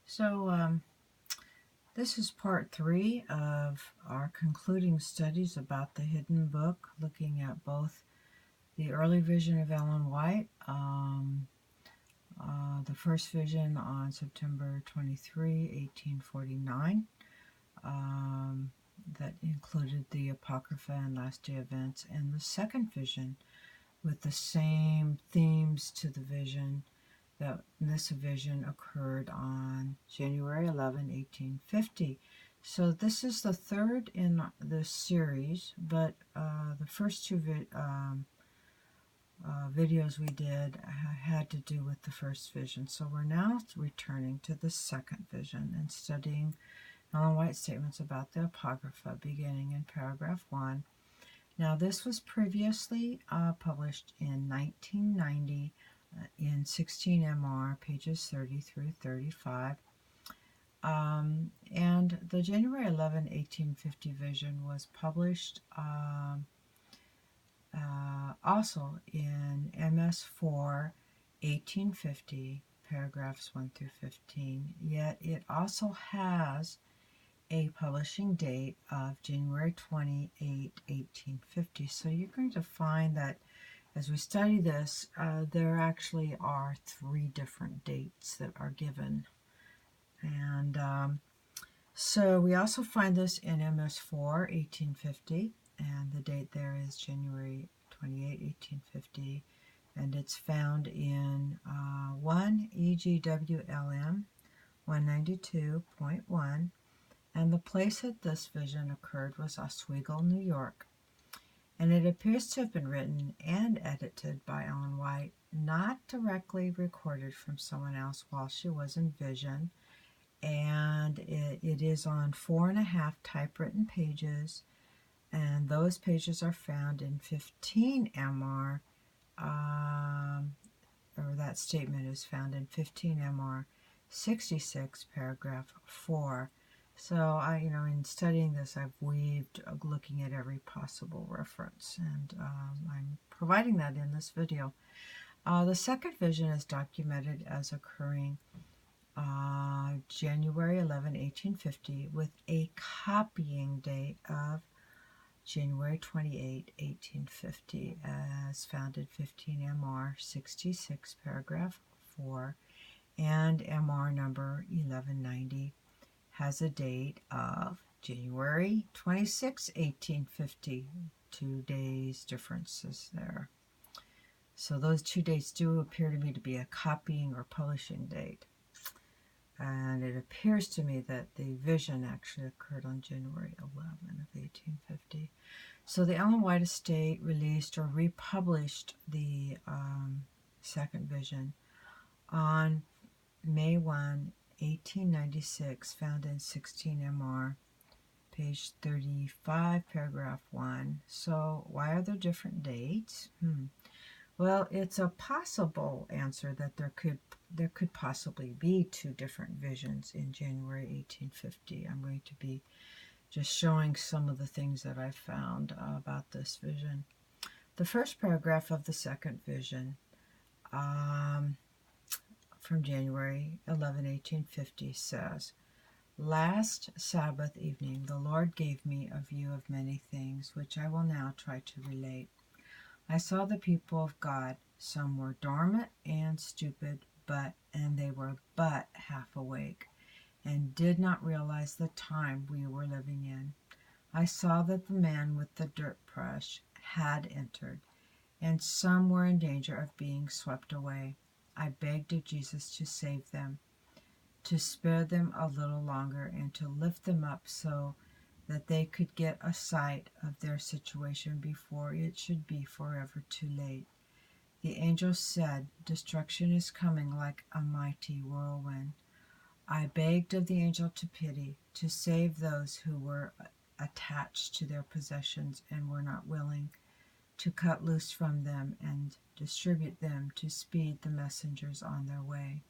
So, this is part 3 of our concluding studies about the hidden book, looking at both the early vision of Ellen White, the first vision on September 23, 1849, that included the Apocrypha and Last Day events, and the second vision with the same themes to the vision. That this vision occurred on January 11, 1850. So this is the third in this series, but the first two videos we did had to do with the first vision. So we're now returning to the second vision and studying Ellen White's statements about the Apocrypha, beginning in paragraph 1. Now this was previously published in 1990 in 16 MR, pages 30 through 35. And the January 11, 1850 vision was published also in MS4, 1850, paragraphs 1 through 15. Yet it also has a publishing date of January 28, 1850. So you're going to find that as we study this, there actually are 3 different dates that are given. And so we also find this in MS4, 1850, and the date there is January 28, 1850, and it's found in 1 EGWLM 192.1, and the place that this vision occurred was Oswego, New York. And it appears to have been written and edited by Ellen White, not directly recorded from someone else while she was in vision. And it is on 4.5 typewritten pages, and those pages are found in 15 MR, or that statement is found in 15 MR 66, paragraph 4. So in studying this, I've weaved looking at every possible reference, and I'm providing that in this video. The second vision is documented as occurring January 11, 1850, with a copying date of January 28, 1850, as found in 15 MR 66, paragraph 4, and MR number 1190. Has a date of January 26, 1850. 2 days differences there. So those 2 dates do appear to me to be a copying or publishing date. And it appears to me that the vision actually occurred on January 11 of 1850. So the Ellen White estate released or republished the second vision on May 1, 1896, found in 16 MR, page 35, paragraph 1. So why are there different dates? Well, it's a possible answer that there could possibly be 2 different visions in January 1850. I'm going to be just showing some of the things that I found about this vision. The first paragraph of the second vision, from January 11, 1850, says, "Last Sabbath evening the Lord gave me a view of many things, which I will now try to relate. I saw the people of God. Some were dormant and stupid, and they were but half awake, and did not realize the time we were living in. I saw that the man with the dirt brush had entered, and some were in danger of being swept away. I begged of Jesus to save them, to spare them a little longer, and to lift them up so that they could get a sight of their situation before it should be forever too late. The angel said, 'Destruction is coming like a mighty whirlwind.' I begged of the angel to pity, to save those who were attached to their possessions and were not willing, to cut loose from them and distribute them, to speed the messengers on their way,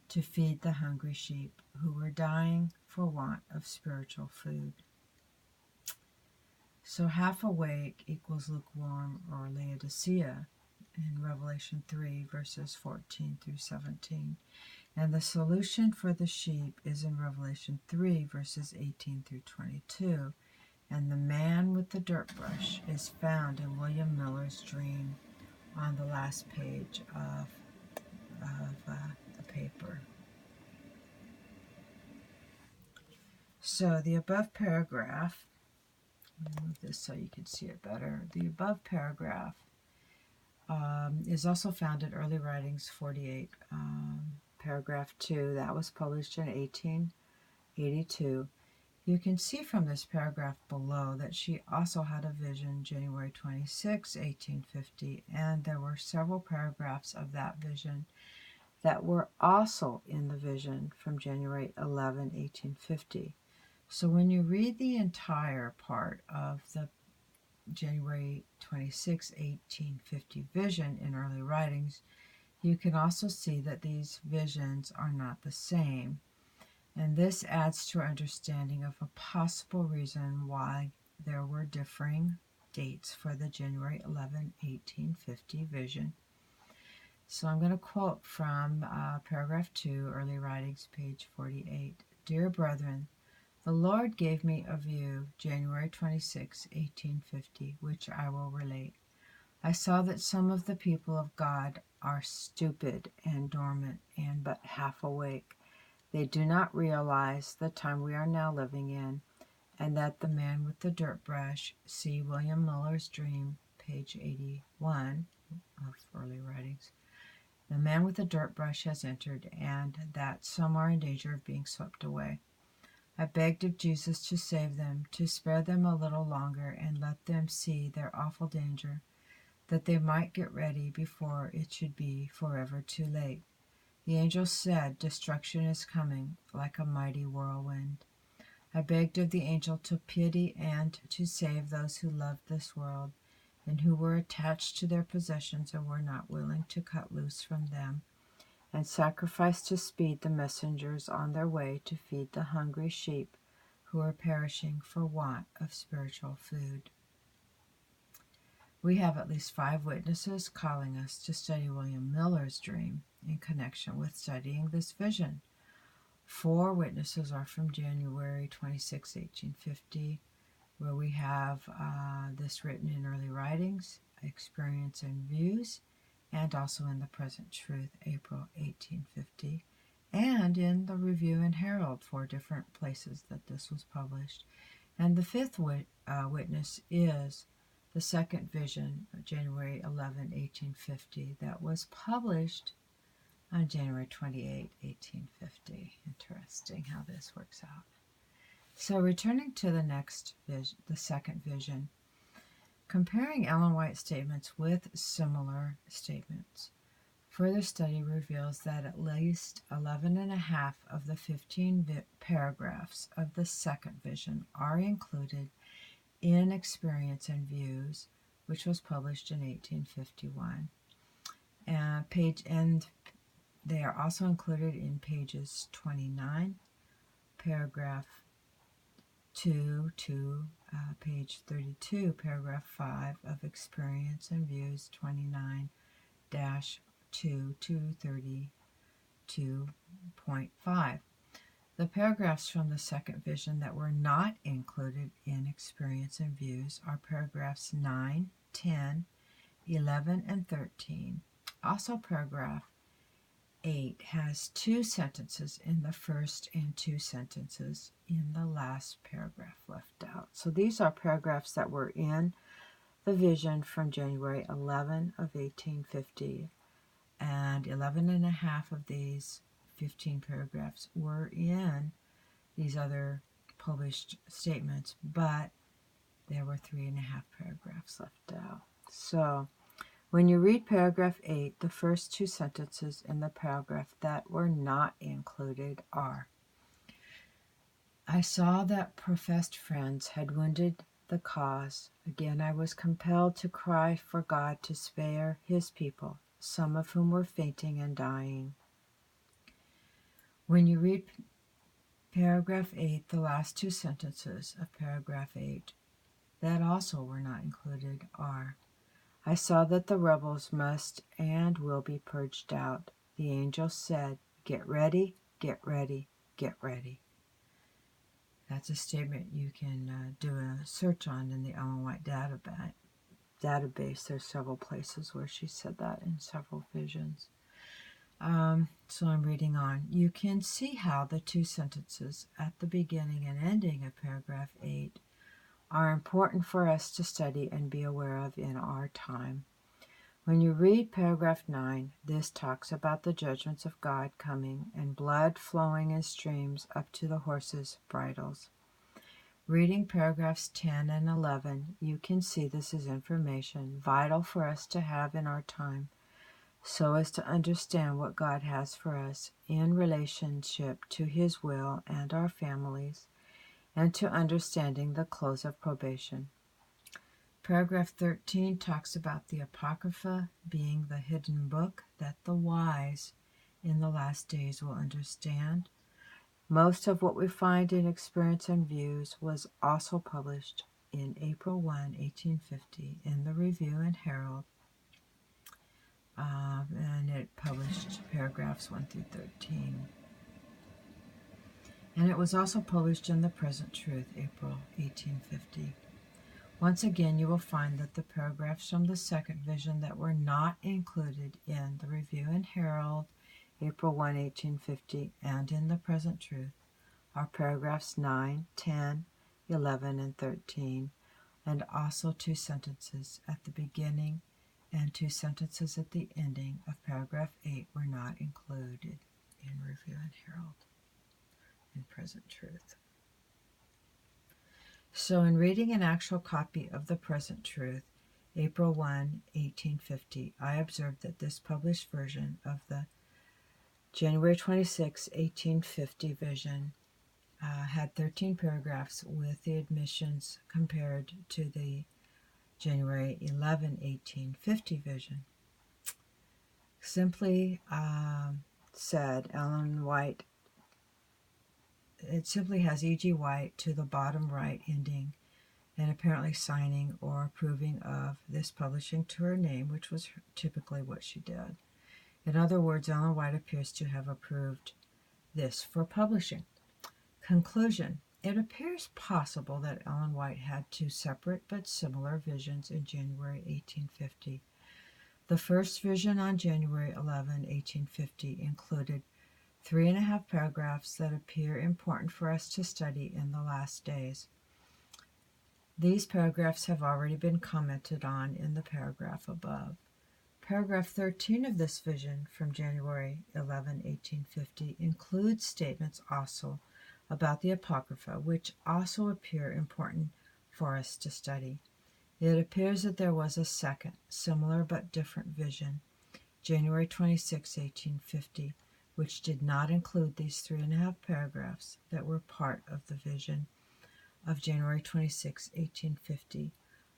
to feed the hungry sheep who were dying for want of spiritual food." So half awake equals lukewarm or Laodicea in Revelation 3, verses 14 through 17. And the solution for the sheep is in Revelation 3, verses 18 through 22. And the man with the dirt brush is found in William Miller's dream on the last page of the paper. So the above paragraph, let me move this so you can see it better. The above paragraph is also found in Early Writings 48, paragraph 2. That was published in 1882. You can see from this paragraph below that she also had a vision January 26, 1850, and there were several paragraphs of that vision that were also in the vision from January 11, 1850. So when you read the entire part of the January 26, 1850 vision in Early Writings, you can also see that these visions are not the same. And this adds to our understanding of a possible reason why there were differing dates for the January 11, 1850 vision. So I'm going to quote from paragraph 2, Early Writings, page 48. Dear brethren, the Lord gave me a view, January 26, 1850, which I will relate. I saw that some of the people of God are stupid and dormant and but half awake. They do not realize the time we are now living in, and that the man with the dirt brush, see William Miller's dream, page 81 of Early Writings. The man with the dirt brush has entered, and that some are in danger of being swept away. I begged of Jesus to save them, to spare them a little longer, and let them see their awful danger, that they might get ready before it should be forever too late. The angel said, destruction is coming, like a mighty whirlwind. I begged of the angel to pity and to save those who loved this world, and who were attached to their possessions and were not willing to cut loose from them, and sacrifice to speed the messengers on their way to feed the hungry sheep who are perishing for want of spiritual food. We have at least 5 witnesses calling us to study William Miller's dream in connection with studying this vision. 4 witnesses are from January 26, 1850, where we have this written in Early Writings, Experience and Views, and also in the Present Truth, April 1850, and in the Review and Herald, 4 different places that this was published. And the 5th witness is the second vision, January 11, 1850, that was published on January 28, 1850. Interesting how this works out. So returning to the next vision, the second vision, comparing Ellen White's statements with similar statements. Further study reveals that at least 11 and a half of the 15 paragraphs of the second vision are included in Experience and Views, which was published in 1851. And they are also included in pages 29, paragraph 2 to page 32, paragraph 5 of Experience and Views 29-2 to 32.5. The paragraphs from the second vision that were not included in Experience and Views are paragraphs 9, 10, 11, and 13. Also, paragraph 8 has 2 sentences in the first and 2 sentences in the last paragraph left out. So these are paragraphs that were in the vision from January 11 of 1850, and 11 and a half of these 15 paragraphs were in these other published statements, but there were 3.5 paragraphs left out. So when you read paragraph 8, the first 2 sentences in the paragraph that were not included are, I saw that professed friends had wounded the cause. Again, I was compelled to cry for God to spare his people, some of whom were fainting and dying. When you read paragraph 8, the last 2 sentences of paragraph 8 that also were not included are, I saw that the rebels must and will be purged out. The angel said, Get ready, get ready, get ready. That's a statement you can do a search on in the Ellen White database. There's several places where she said that in several visions. So I'm reading on. You can see how the two sentences at the beginning and ending of paragraph 8 are important for us to study and be aware of in our time. When you read paragraph 9, this talks about the judgments of God coming and blood flowing in streams up to the horses' bridles. Reading paragraphs 10 and 11, you can see this is information vital for us to have in our time, so as to understand what God has for us in relationship to His will and our families, and to understanding the close of probation. Paragraph 13 talks about the Apocrypha being the hidden book that the wise in the last days will understand. Most of what we find in Experience and Views was also published in April 1, 1850 in the Review and Herald, and it published paragraphs 1 through 13. And it was also published in The Present Truth, April 1850. Once again, you will find that the paragraphs from the second vision that were not included in the Review and Herald, April 1, 1850, and in The Present Truth are paragraphs 9, 10, 11, and 13, and also two sentences at the beginning and two sentences at the ending of paragraph 8 were not included in Review and Herald and Present Truth. So in reading an actual copy of The Present Truth, April 1, 1850, I observed that this published version of the January 26, 1850 vision had 13 paragraphs with the admissions compared to the January 11, 1850 vision. Simply said, Ellen White, it simply has E.G. White to the bottom right ending, and apparently signing or approving of this publishing to her name, which was typically what she did. In other words, Ellen White appears to have approved this for publishing. Conclusion. It appears possible that Ellen White had two separate but similar visions in January 1850. The first vision on January 11, 1850 included 3.5 paragraphs that appear important for us to study in the last days. These paragraphs have already been commented on in the paragraph above. Paragraph 13 of this vision from January 11, 1850 includes statements also about the Apocrypha, which also appear important for us to study. It appears that there was a second, similar but different vision, January 26, 1850, which did not include these 3.5 paragraphs that were part of the vision of January 26, 1850.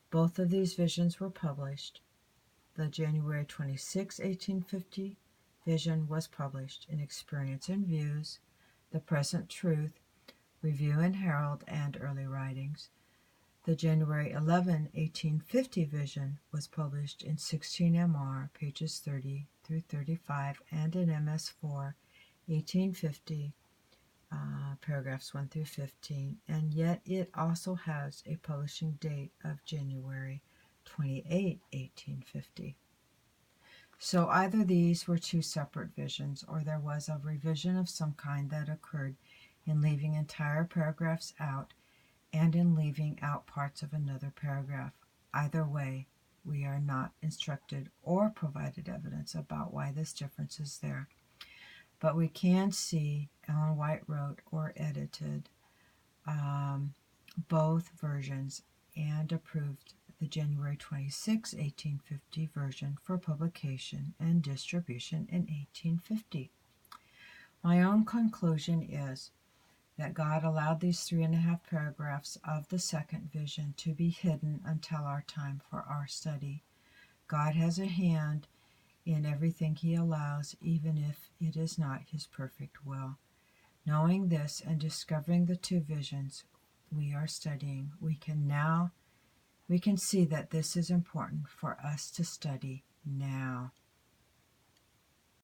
Both of these visions were published. The January 26, 1850 vision was published in Experience and Views, The Present Truth, Review and Herald, and Early Writings. The January 11, 1850 vision was published in 16 MR, pages 30 through 35, and in MS4, 1850, paragraphs 1 through 15, and yet it also has a publishing date of January 28, 1850. So either these were two separate visions, or there was a revision of some kind that occurred in leaving entire paragraphs out and in leaving out parts of another paragraph. Either way, we are not instructed or provided evidence about why this difference is there. But we can see Ellen White wrote or edited both versions and approved the January 26, 1850 version for publication and distribution in 1850. My own conclusion is that God allowed these 3.5 paragraphs of the second vision to be hidden until our time for our study. God has a hand in everything He allows, even if it is not His perfect will. Knowing this and discovering the two visions we are studying, we can see that this is important for us to study now.